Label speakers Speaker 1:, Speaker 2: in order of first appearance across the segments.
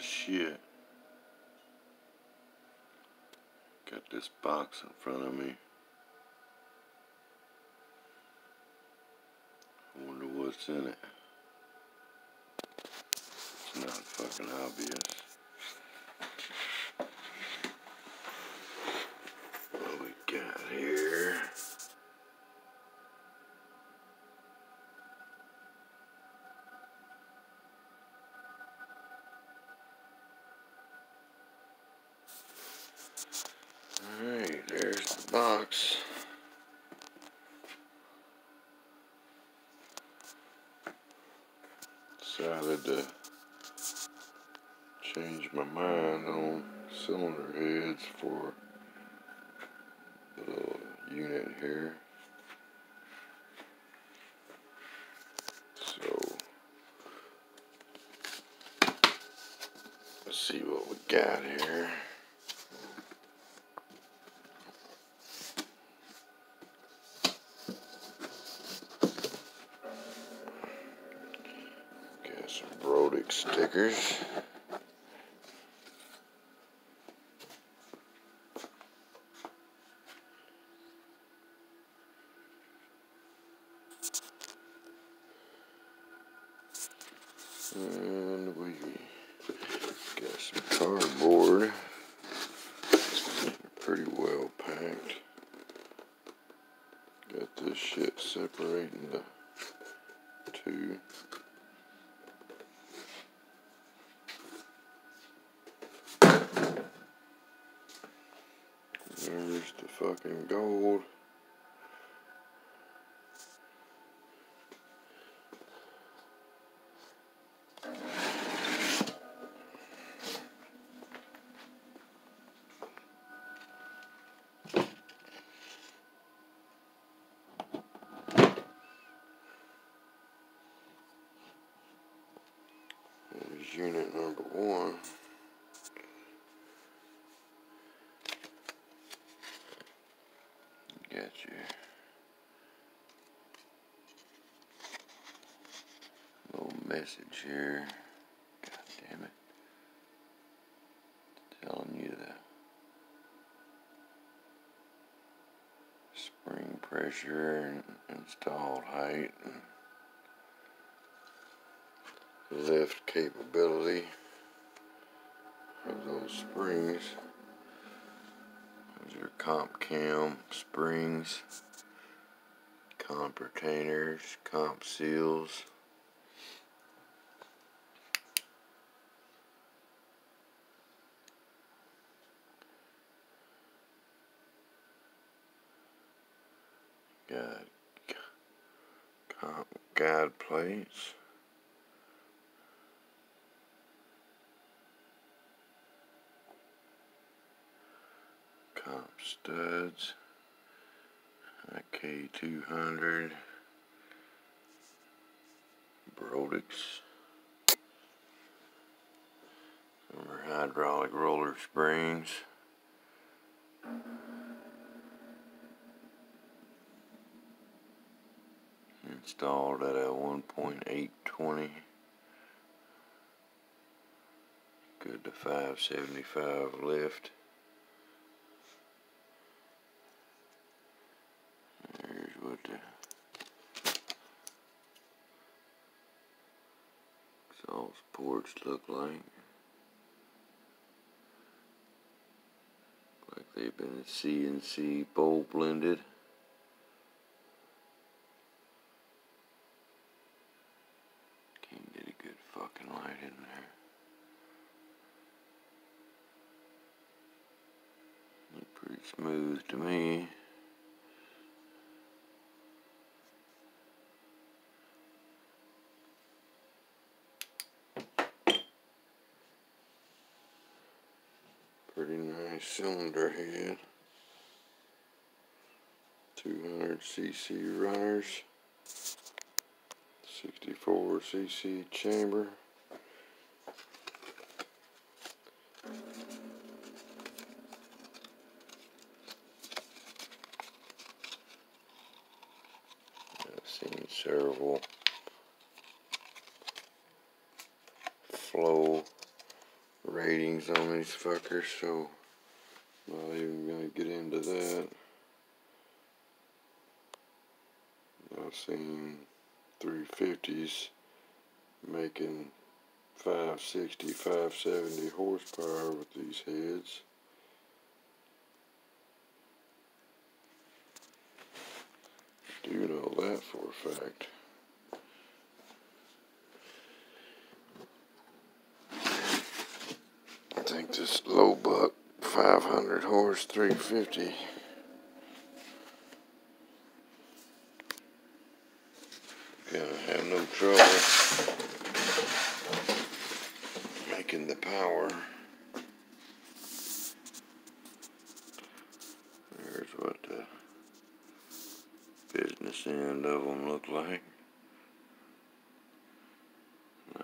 Speaker 1: as shit. Got this box in front of me. I wonder what's in it. It's not fucking obvious. What we got here? Alright, there's the box. Decided to change my mind on cylinder heads for the little unit here. So let's see what we got here. Got some BRODIX stickers. And we got some cardboard. Pretty well packed. Got this shit separating the two. There's the fucking gold. There's unit number 1. Got your little message here. God damn it. Telling you the spring pressure and installed height and lift capability of those springs. Those are comp cam springs, comp retainers, comp seals. Got comp guide plates. Comp studs. IK200. BRODIX. Some are hydraulic roller springs. Installed at a 1.820. Good to 575 lift. Here's what the exhaust ports look like. Like they've been CNC bowl blended. Can't get a good fucking light in there. Look pretty smooth to me. Pretty nice cylinder head. 200cc runners. 64cc chamber. I've seen several flow ratings on these fuckers, so I'm not even gonna get into that. I've seen 350s making 560, 570 horsepower with these heads. I do know that for a fact. I think this low buck 500 horse 350 gonna have no trouble making the power. There's what the business end of them look like.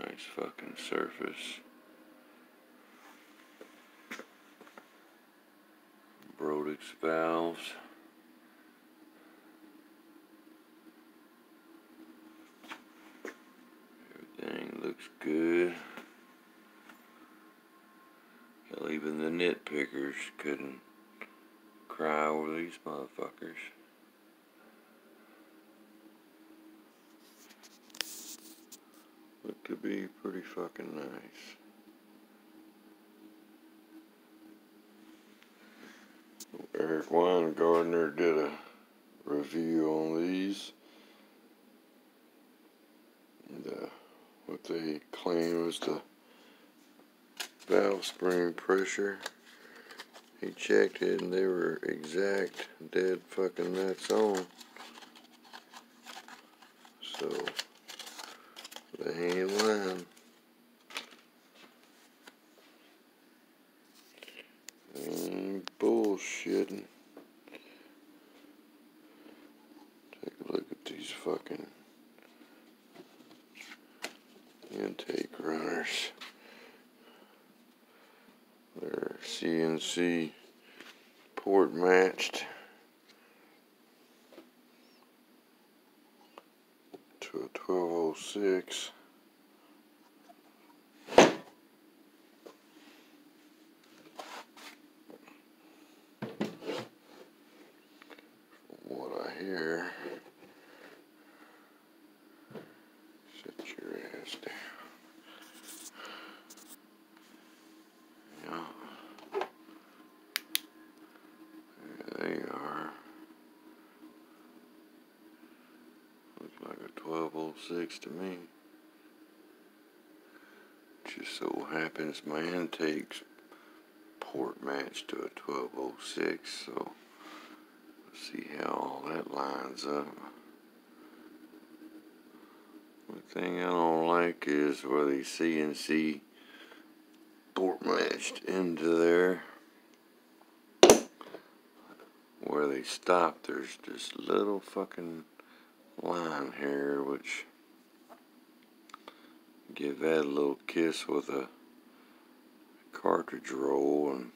Speaker 1: Nice fucking surface. BRODIX valves. Everything looks good. Hell, even the nitpickers couldn't cry over these motherfuckers. It could be pretty fucking nice. Eric Weingartner did a review on these. And what they claim was the valve spring pressure. He checked it and they were exact, dead fucking nuts on. So they ain't lying. Ain't bullshitting. Take a look at these fucking intake runners. They're CNC port matched to a 1206. From what I hear, sit your ass down. Yeah. There they are. Looks like a 1206 to me. Just so happens my intake's port matched to a 1206, so let's see how all that lines up. The thing I don't like is where they CNC port matched into there. Where they stop, there's this little fucking line here, which give that a little kiss with a cartridge roll and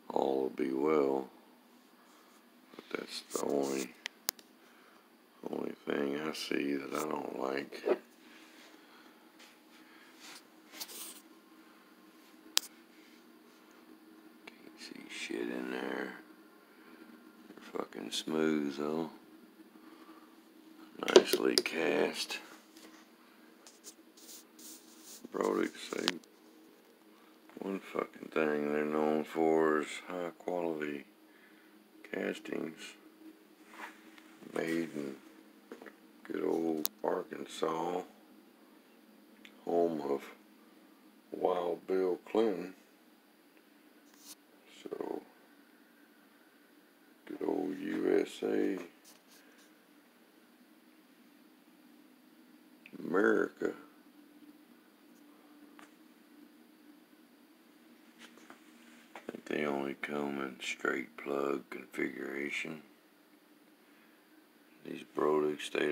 Speaker 1: all will be well. But that's the only thing I see that I don't like. Can't see shit in there. They're fucking smooth though. Nicely cast. BRODIX, one fucking thing they're known for is high quality castings made in good old Arkansas, home of Wild Bill Clinton. So, good old USA, America. I think they only come in straight plug configuration. These BRODIX, they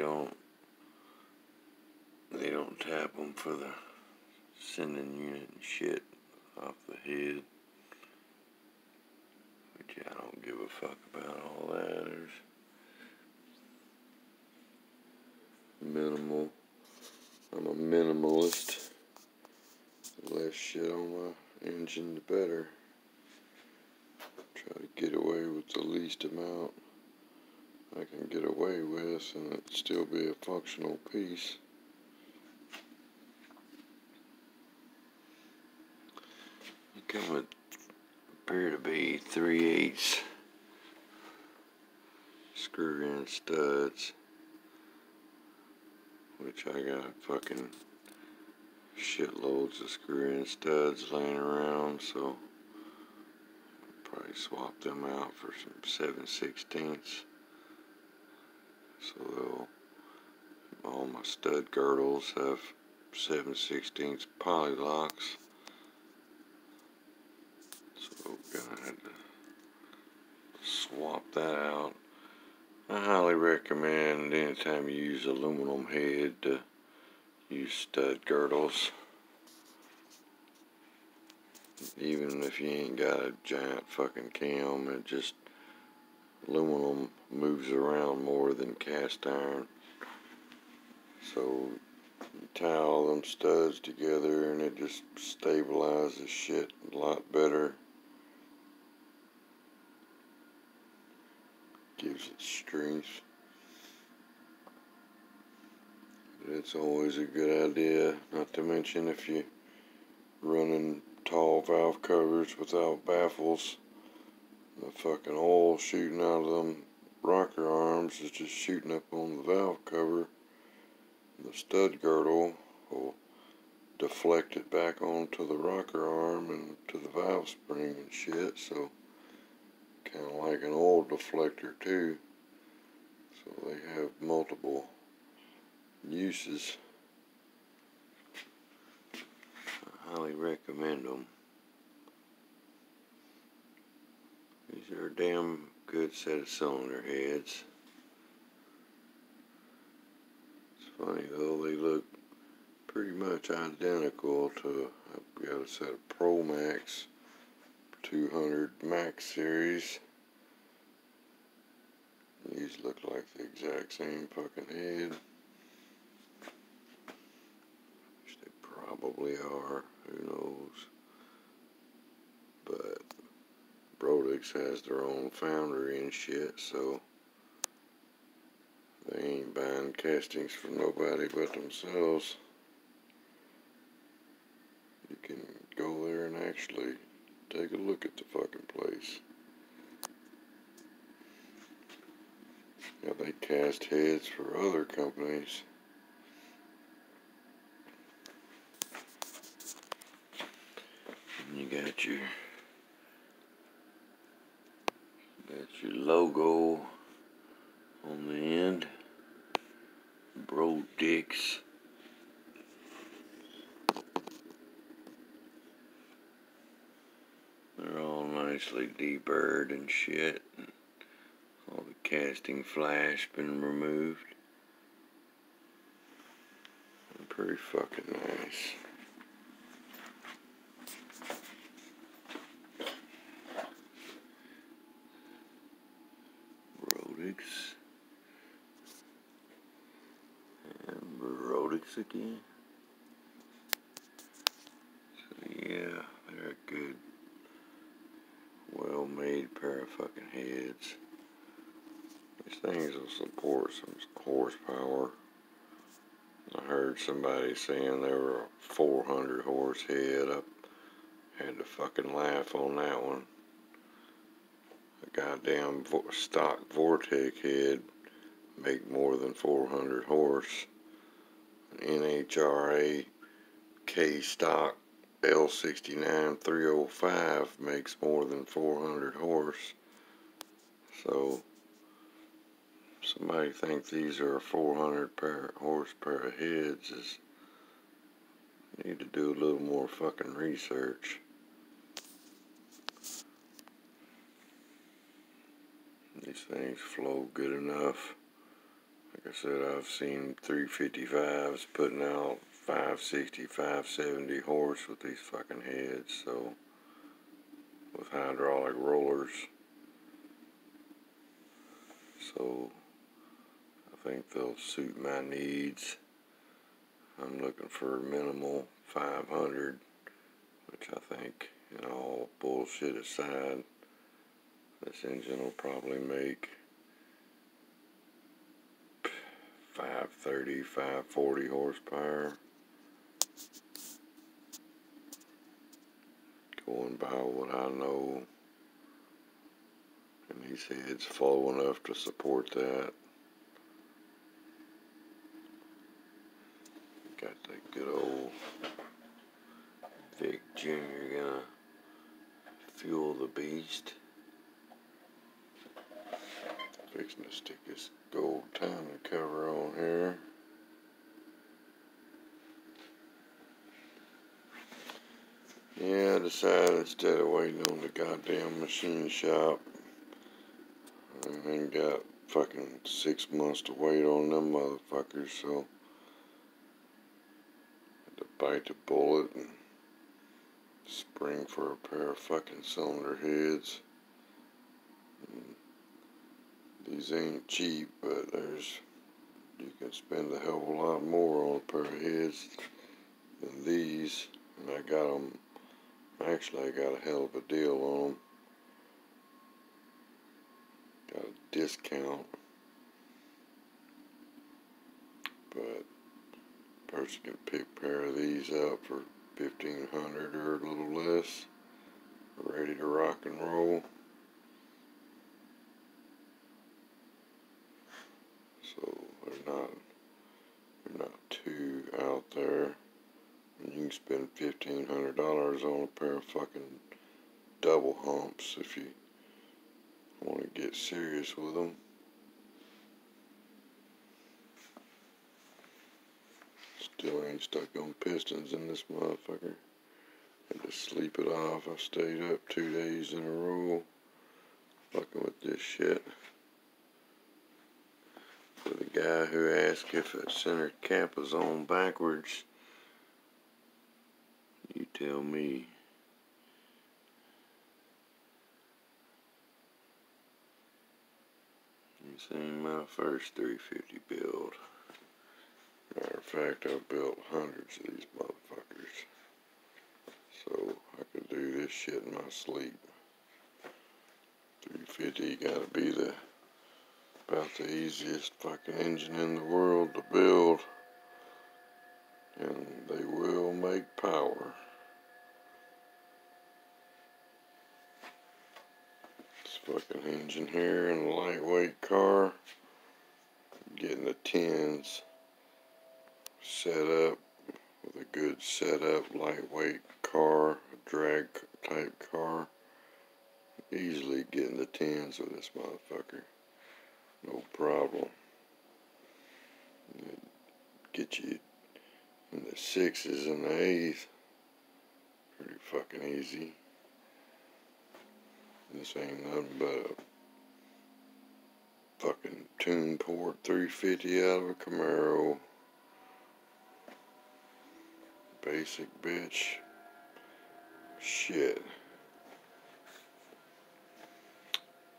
Speaker 1: don't tap them for the sending unit and shit off the head. But yeah, I don't give a fuck about all that. There's minimal. I'm a minimalist. less shit on my engine, the better. Try to get away with the least amount I can get away with, and it still be a functional piece. You come with appear to be 3/8 screw-in studs, which I got fucking shitloads of screw-in studs laying around, so I'll probably swap them out for some 7/16. So all my stud girdles have 7/16 poly locks. So gonna have to swap that out. I highly recommend anytime you use aluminum head to use stud girdles. Even if you ain't got a giant fucking cam, it just aluminum moves around more than cast iron. So you tie all them studs together and it just stabilizes shit a lot better. Gives it strength. But it's always a good idea, not to mention if you're running tall valve covers without baffles, the fucking oil shooting out of them rocker arms is just shooting up on the valve cover. The stud girdle will deflect it back onto the rocker arm and to the valve spring and shit, so kind of like an oil deflector too. So they have multiple uses. I highly recommend them. These are a damn good set of cylinder heads. It's funny though, they look pretty much identical to, I've got a set of Pro Max 200 Max series. These look like the exact same fucking head. Which they probably are, who knows. But BRODIX has their own foundry and shit, so they ain't buying castings from nobody but themselves. You can go there and actually take a look at the fucking place. Yeah, they cast heads for other companies. And you got your logo on the end. BRODIX. They're all nicely deburred and shit. All the casting flash been removed. They're pretty fucking nice. BRODIX. And BRODIX again. So yeah, they're a good, well-made pair of fucking heads. These things will support some horsepower. I heard somebody saying they were a 400 horse head. I had to fucking laugh on that one. A goddamn stock Vortec head make more than 400 horse. An NHRA K stock L69 305 makes more than 400 horse. So somebody think these are a 400 horse pair of heads is need to do a little more fucking research. These things flow good enough. Like I said, I've seen 355s putting out 560, 570 horse with these fucking heads, so with hydraulic rollers. So I think they'll suit my needs. I'm looking for minimal 500 which I think, you know, all bullshit aside, this engine will probably make 530, 540 horsepower. Going by what I know, and these heads flow enough to support that. Got that good old Vic Jr. gonna fuel the beast. Fixing to stick this gold timing cover on here. Yeah, I decided instead of waiting on the goddamn machine shop, I ain't got fucking 6 months to wait on them motherfuckers, so I had to bite the bullet and spring for a pair of fucking cylinder heads. And these ain't cheap, but you can spend a hell of a lot more on a pair of heads than these. And I got them, actually I got a hell of a deal on them. Got a discount, but a person can pick a pair of these up for $1,500 or a little less, ready to rock and roll. So they're not too out there. And you can spend $1,500 on a pair of fucking double humps if you want to get serious with them. Still ain't stuck on pistons in this motherfucker. Had to sleep it off. I stayed up 2 days in a row fucking with this shit. For the guy who asked if the center cap was on backwards, you tell me. This ain't my first 350 build. Matter of fact, I've built hundreds of these motherfuckers. So I could do this shit in my sleep. 350 gotta be about the easiest fucking engine in the world to build. And they will make power. This fucking engine here in a lightweight car. Getting the 10s set up with a good setup, lightweight car, a drag type car. Easily getting the 10s with this motherfucker. No problem. Get you in the 6s and the 8s. Pretty fucking easy. This ain't nothing but a fucking tune port 350 out of a Camaro. Basic bitch. Shit.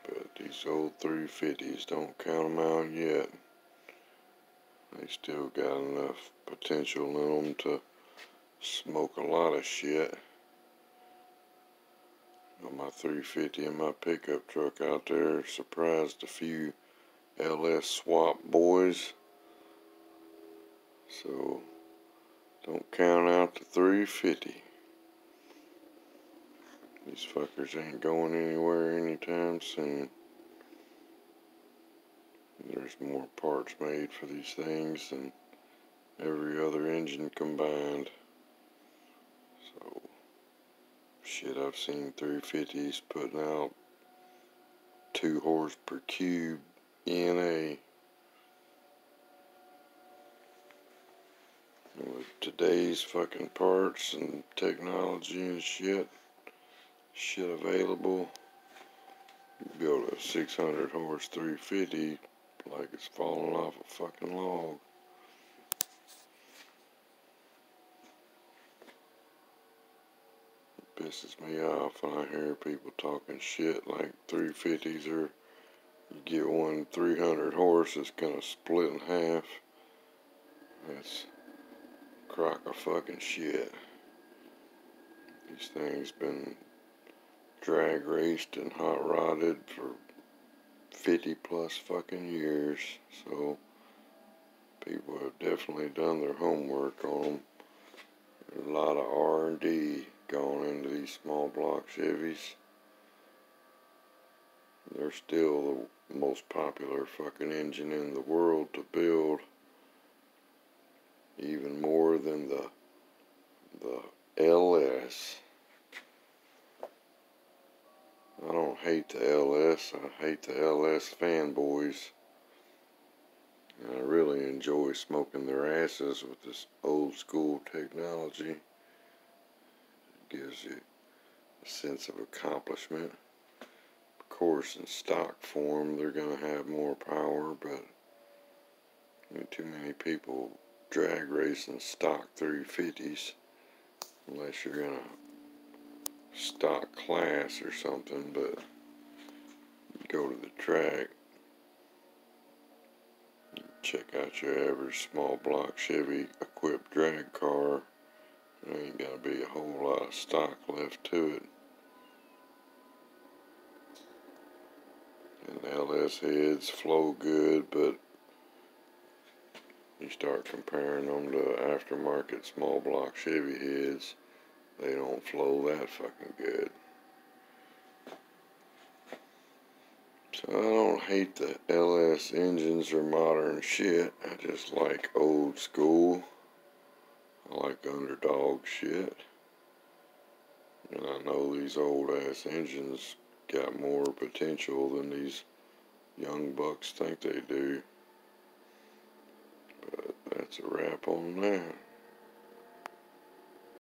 Speaker 1: But these old 350s, don't count them out yet. They still got enough potential in them to smoke a lot of shit. Got my 350 and my pickup truck out there, surprised a few LS swap boys. So don't count out the 350. These fuckers ain't going anywhere anytime soon. There's more parts made for these things than every other engine combined. So, shit, I've seen 350s putting out 2 horse per cube NA. And with today's fucking parts and technology and shit available, you build a 600 horse 350 like it's falling off a fucking log. It pisses me off when I hear people talking shit like 350s are, you get one 300 horse that's gonna split in half. That's a crock of fucking shit. These things been drag raced and hot rodded for 50+ fucking years, so people have definitely done their homework on them. There's a lot of R&D going into these small block Chevys. They're still the most popular fucking engine in the world to build, even more than the LS. I don't hate the LS, I hate the LS fanboys. And I really enjoy smoking their asses with this old school technology. It gives you a sense of accomplishment. Of course, in stock form, they're going to have more power, but too many people drag racing stock 350s unless you're in a stock class or something. But you go to the track, check out your average small block Chevy equipped drag car. There ain't gonna be a whole lot of stock left to it. And the LS heads flow good, but you start comparing them to aftermarket small block Chevy heads, they don't flow that fucking good. So I don't hate the LS engines or modern shit. I just like old school. I like underdog shit. And I know these old ass engines got more potential than these young bucks think they do. But that's a wrap on that.